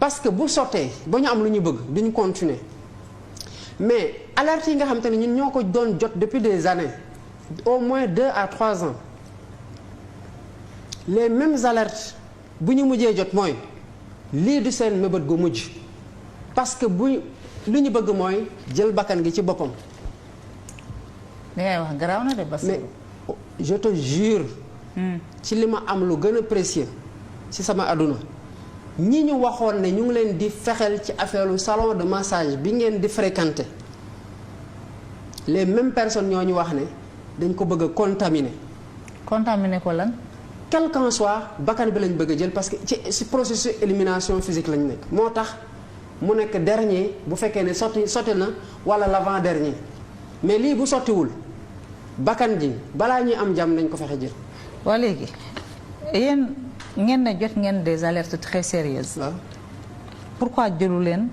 parce que bu sottee ba ñu am lu ñu bëgg duñu continuer mais alerte yi nga xam te ne ñun ñoo ko doon jot depuis des années au moins 2 à 3 ans les mêmes alertes bu ñu mujjee jot mooy lii du seen mébét gu mujj parce que bu lu ñu bëgg mooy jël bakkan gi ci boppam. li ngay wax garaaw na de Bassirou. mais je te jure. ci li ma am lu gën a précieux ci sama àdduna ñi ñu waxoon ne ñu ngi leen di fexeel ci affaire lu salon de massage bi ngeen di fréquenter les mêmes personnes ñoo ñu wax ne dañ ko bëgg a contaminer. contaminer ko lan. quel qu'en soit bakkan bi lañ bëgg a jël parce que ci processus élimination physique lañ nekk moo tax mu nekk dernier bu fekkee ne sotti na wala l'avant dernier mais lii bu sottiwul bakkan ji balaa ñuy am jàmm nañ ko fexe jël. waa léegi yéen ngeen ne jot ngeen des alertes très sérieuses. waaw pourquoi jëlu leen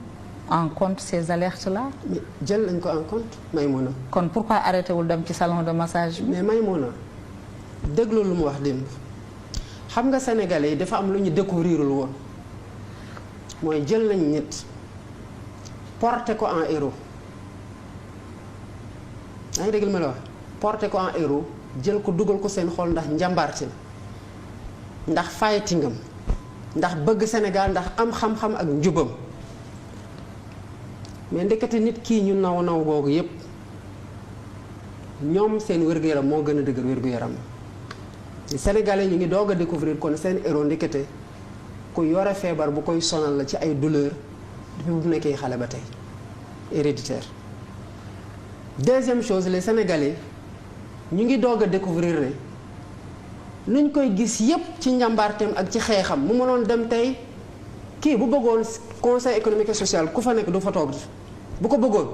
en compte ces alertes là. mais jël nañ ko en compte Maïmouna. kon pourquoi arrêté wul dem ci salon de massage bi. mais Maïmouna déglu lu mu wax démb xam nga sénégalais yi dafa am lu ñu découvrirul woon mooy jël nañ nit porté ko en héros yaa ngi dégg li ma la wax porté ko en héros jël ko dugal ko seen xol ndax njàmbaarte ndax fightingam ndax bëgg Sénégal ndax am xam-xam ak njubam mais ndekete nit kii ñu naw googu yépp ñoom seen wér-gu-yaram moo gën a dëgër wér-gu-yaram Sénégalais ñu ngi doog a découvrir kon seen héros ndekete ku yore feebar bu koy sonal la ci ay douleur depuis bu nekkee xale ba tey héréditaire. Deuxième chose les Sénégalais ñu ngi doog a découvrir ne luñ koy gis yépp ci njàmbaarteem ak ci xeexam mu mënoon dem tey kii bu bëggoon conseil économique et social ku fa nekk du fa toog bu ko bëggoon.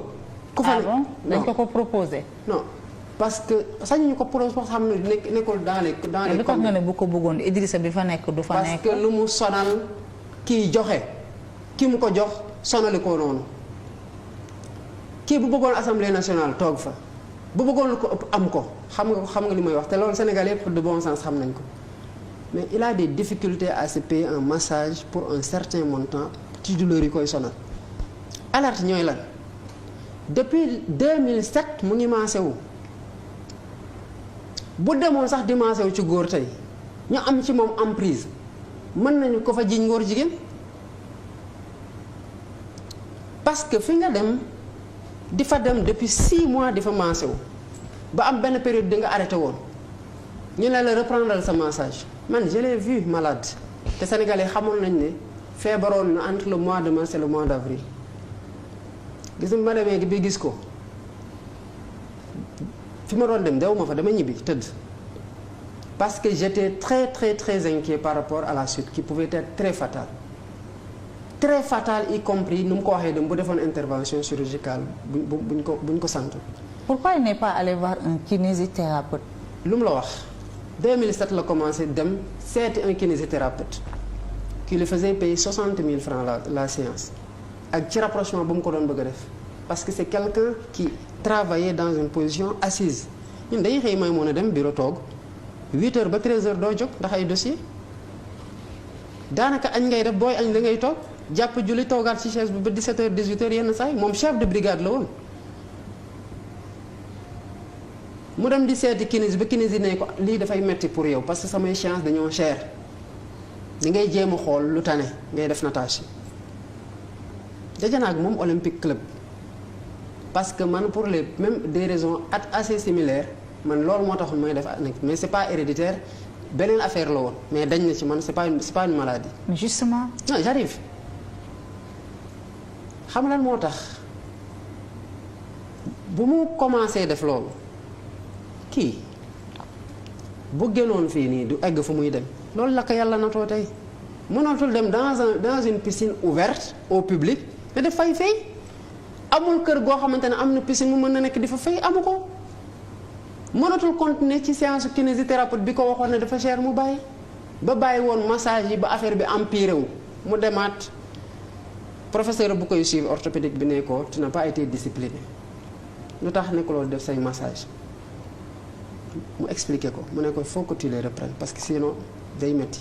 ku fa nekk dañ ko proposé. non parce que sañuñu ko proposé parce que xam ne nekkul dans les li tax nga ne bu ko bëggoon Idrissa bi fa nekk du fa nekk. parce que lu mu sonal kii joxe ki mu ko jox sonali ko noonu kii bu bëggoon assemblée nationale toog fa. bu bëggoon lu ko ëpp am ko xam nga li may wax te loolu Sénégal yëpp de bon sens xam nañ ko mais il a des difficultés à se payer un massage pour un certain montant ci douleur yi koy sonal. alerte ñooy lan depuis 2007 mu ngi maase wu bu demoon sax di maase wu ci góor tey ñu am ci moom emprise mën nañu ko fa jiñ ngóor jigéen parce que fi nga dem. di fa dem depuis 6 mois di fa massé wu ba am benn période di nga arrêté woon ñu ne la reprendre sa massage man je l'ai vu malade te Sénégalais xamoon nañ ne feebaroon na entre le mois de mars et le mois d'avril gis nga ma demee bi gis ko fi ma doon dem dew ma fa dama ñibbi tëdd parce que j'étais très très très inquiet par rapport à la suite qui pouvait être très fatale y compris nu mu ko waxee dem bu defoon intervention chirurgicale buñ ko sant. pourquoi il n'est pas allé voir un kinésithérapeute. lu mu la wax 2007 la commencé dem seeti un kinésithérapeute qui lui faisait payer 60 000 francs la séance ak ci rapprochement bu mu ko doon bëgg a def parce que c'est quelqu'un qui travaillait dans une position assise ñun dañuy xëy may mën a dem bureau toog 8 heures ba 13 heures doo jóg ndax ay dossier daanaka añ ngay def booy añ da ngay toog. jàpp julli toogaat ci chaise bi ba 17h 18h yenn saa yi moom chef de brigade la woon mu dem di seeti kinési ba kinési ne ko lii dafay metti pour yow parce que samay séance dañoo cher di ngay jéem a xool lu tane ngay def natation daje naa ak moom Olympique Club parce que man pour les même des raisons assez similaires man loolu moo taxoon may def mais c'est pas héréditaire beneen affaire la woon mais dañ na ci man c'est pas une maladie. mais justement. non j'arrive. xam lan moo tax bu mu commencé def loolu kii bu génnoon fii nii du egg fu muy dem loolu la ko yàlla natoo tey mënatul dem dans une piscine ouverte au public te def fay amul kër goo xamante ne am na piscine mu mën na nekk di fa fay amu ko mënatul continuer ci séance kinésithérapeute bi ko waxoon ne dafa cher mu bàyyi woon massage yi ba affaire bi empiré wu mu demaat. professeur bu koy suivre orthopédique bi ne ko tu n'as pas été discipliné lu tax nekk loolu def say massage mu expliqué ko mu ne ko faut que tu les reprennes parce que sinon day metti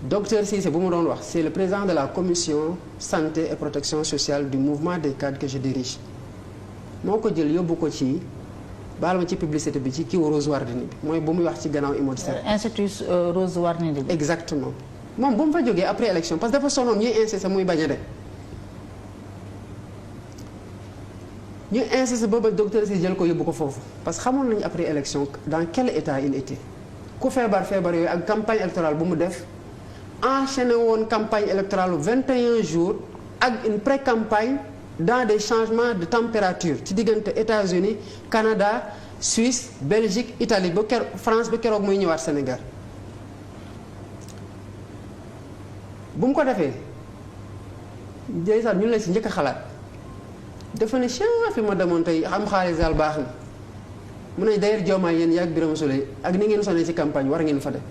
docteur Cissé bu mu doon wax c'est le président de la commission santé et protection sociale du mouvement des cadres que je dirige moo ko jël yóbbu ko ci baal ma ci publicité bi ci kiw Rose Wardini bi mooy bu muy wax ci gannaaw Imod Sène institut Rose Wardini bi. exactement moom bu mu fa jógee après élection parce que dafa sonoon ñuy insister muy bañ a dem ñu insisté booba docteur si jël ko yóbbu ko foofu parce que xamoon nañu après élection dans quel état il était ku feebar yooyu ak campagne électorale bu mu def enchaîné woon campagne électorale 21 jours ak une pré-campagne dans des changements de température ci diggante États-Unis Canada Suisse Belgique Italie ba France ba keroog muy ñëwaat Sénégal bu mu ko defee ndeysaan ñu la si njëkk a xalaat dafa ne fi ma demoon tey am xaalis daal baax na mu ne d'ailleurs Diomaye yéen yaag Birame Souleye ak ni ngeen sonné ci campagne war ngeen fa dem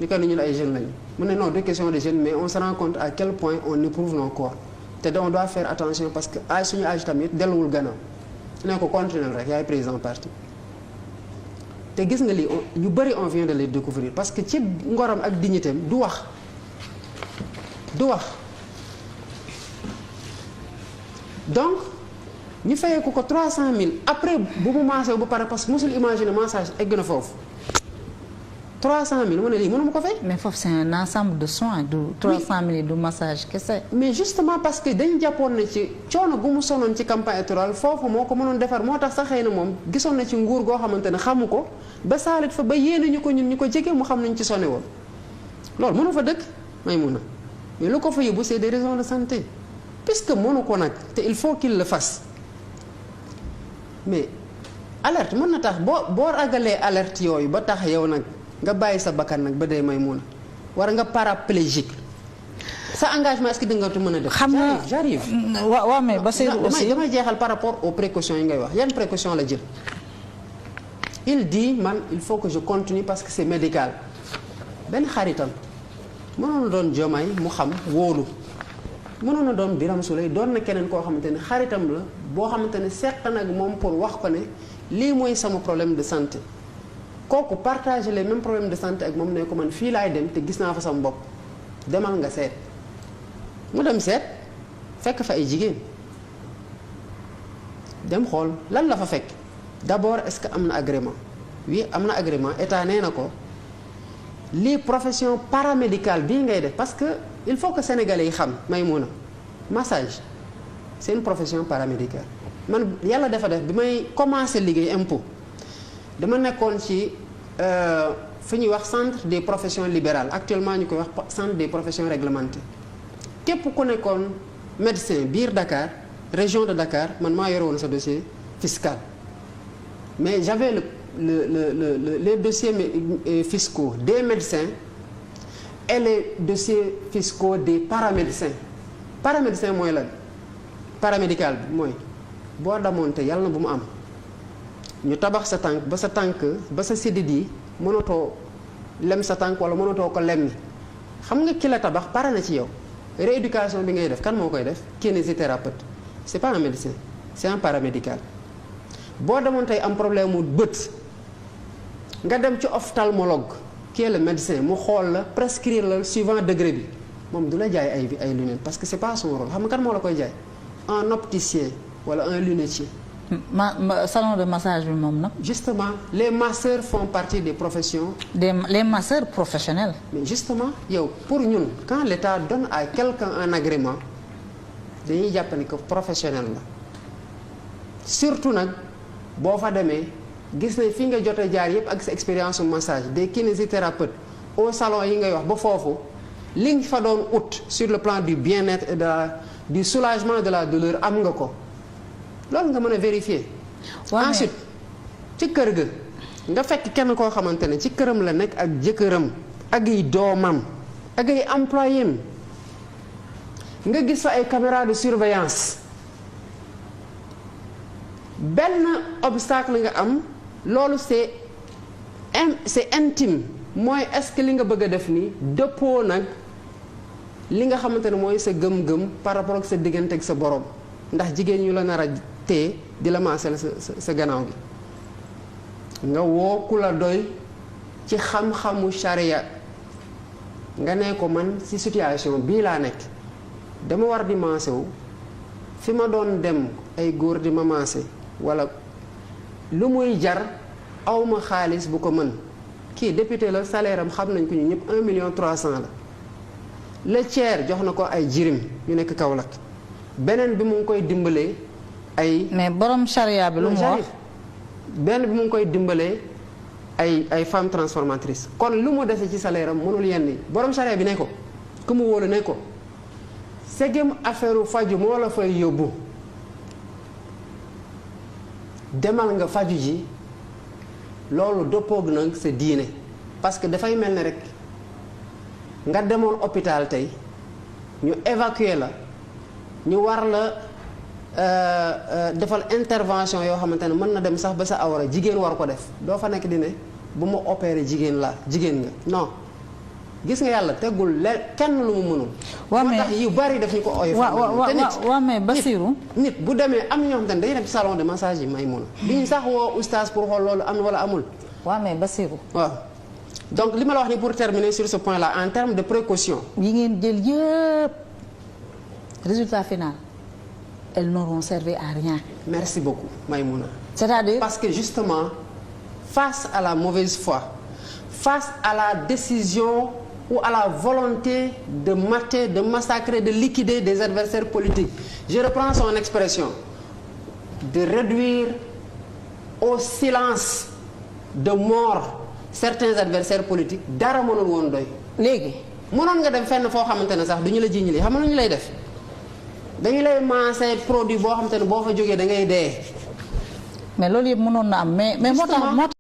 li ko ne ñun ay jeunes lañu mu ne non de question de jeunes mais on se rend compte à quel point on éprouve nos corps te on doit faire attention parce que âge suñu âge tamit delluwul gannaaw ne ko continuer rek yaay président parti te gis nga lii ñu bëri on vient de les découvrir parce que ci ngoram ak dignitéem du wax donc ñu fayee ko 300000 après bu mu maasee ba pare parce que mosul imaginer massage egg na foofu 300000 mu ne lii mënuma ko fay. mais foofu c'est un ensemble de soins du 300000 du massage kese. mais justement parce que dañu jàppoon na ci coono gu mu sonoon ci campagne électorale foofu moo ko mënoon defar moo tax sax xëy na moom gisoon na ci nguur goo xamante ne xamu ko ba saalit fa ba yéene ñu ko ñun ñu ko jege mu xam nañu ci sonné woon loolu mënu fa dëkk may mun a mais lu ko fa yóbbu c'est des raisons de santé puisque mënu ko nag te il faut qu'il le fasse. mais alerte mën na tax boo ragalee alerte yooyu ba tax yow nag nga bàyyi sa bakkan nag ba dee may mun a war nga paraplégique sa engagement est-ce que di nga mën a def. xam nga j'arrive waaw mais Bassirou aussi damay jeexal par rapport aux précautions yi ngay wax yan précaution la jël. il dit man il faut que je continue parce que c'est médical benn xaritam mënoon na doon Diomaye mu xam wóolu mënoon na doon Birame Souleye doon na keneen koo xamante ne xaritam la boo xamante ne seq nag moom pour wax ko ne lii mooy sama problème de santé kooku partager les mêmes problèmes de santé ak moom ne ko man fii laay dem te gis naa fa sama bopp demal nga seet mu dem seet fekk fa ay jigéen dem xool lan la fa fekk d'abord est-ce que am na agrément oui am na agrément état nee na ko lii profession paramédicale bii ngay def parce que il faut que sénégalais yi xam may mun a massage c'est une profession paramédicale man yàlla dafa def bi may commencer liggéey impôt dama nekkoon ci fi ñuy wax centre des professions libérales actuellement ñu koy wax centre des professions réglementées képp ku nekkoon médecin biir Dakar région de Dakar man maa yore woon sa dossier fiscal mais j'avais les dossiers fiscaux des médecins et les dossiers fiscaux des paramédecins paramédecin mooy lan paramédical bi mooy boo damoon te yàlla na bu mu am ñu tabax sa tànk ba sa sidit yi mënatoo lem sa tànk wala mënatoo ko lemmi xam nga ki la tabax pare na ci yow rééducation bi ngay def kan moo koy def kinésithérapeute c'est pas un médecin c'est un paramédical boo demoon tey am problème mu bët nga dem ci ophtalmologue qui est le médecin mu xool la prescrire la suivant degré bi moom du la jaay ay lunettes parce que c'est pas son rôle xam nga kan moo la koy jaay un opticien wala un lunetier. salon de massage bi moom nag. justement les masseurs font partie des professions. les masseurs professionnels. mais justement yow pour ñun quand l'État donne à quelqu'un un agrément dañuy jàpp ni que professionnel la surtout nag boo fa demee gis nañ fi nga jotee jaar yépp ak sa expérience su massage des kinésithérapeutes au salon yi ngay wax ba foofu li nga fa doon ut sur le plan du bien-être et du soulagement de la douleur am nga ko loolu nga mën a vérifier. ensuite ci kër ga nga fekk kenn koo xamante ne ci këram la nekk ak jëkkëram ak ay doomam ak ay employés nga gis fa ay caméras de surveillance benn obstacle nga am loolu c'est intime mooy est-ce que li nga bëgg a def nii dëppoo nag li nga xamante ne mooy sa gëm-gëm par rapport ak sa diggante ak sa borom ndax jigéen ñu la nar a téye di la maasal sa gannaaw gi nga woo ku la doy ci xam-xamu charia nga ne ko man ci situation bii laa nekk dama war di maase wu fi ma doon dem ay góor di ma maase wala lu muy jar awma xaalis bu ko mën kii député la salaire am xam nañ ko ñu ñëpp 1,3 million la le tiers jox na ko ay jirim yu nekk Kaolack beneen bi mu ngi koy dimbalee ay. mais borom charia bi lu mu wax. benn bi mu ngi koy dimbalee ay femmes transformatrices kon lu mu dese ci salaire am mënul yenn yi borom charia bi ne ko ku mu wóolu ne ko segem affaire faju moo la fay yóbbu demal nga faju ji loolu dëppoog nag sa diine parce que dafay mel ne rek nga demoon hôpital tey ñu évacuer la ñu war la defal intervention yoo xamante ne mën na dem sax ba sa awra jigéen war ko def doo fa nekk di ne bu ma opéré jigéen nga non gis nga yàlla teggul kenn lu mu mënul. waaw mais moo tax yu bari daf ñu ko oyof. waaw mais Bassirou. nit bu demee am ñoo xamante ne dañuy dem ci salon de massage yi may mun a. duñu sax woo oustaz pour xool loolu am na wala amul. waaw mais Bassirou. waaw donc li ma la wax ni pour terminer sur ce point là en termes de précaution. yi ngeen jël yëpp résultat final elles n'auront servi à rien. merci beaucoup Maïmouna. c'est-à-dire parce que justement face à la mauvaise foi face à la décision ou à la volonté de mater, de massacrer, de liquider des adversaires politiques, je reprends son expression, de réduire au silence de mort certains adversaires politiques dara mënul woon doy. léegi mënoon nga dem fenn foo xamante ne sax du ñu la jiiñ li xam nga ñu lay def dañu lay maasee produit boo xamante ne boo fa jógee da ngay dee. mais loolu yëpp mënoon na am mais moo tax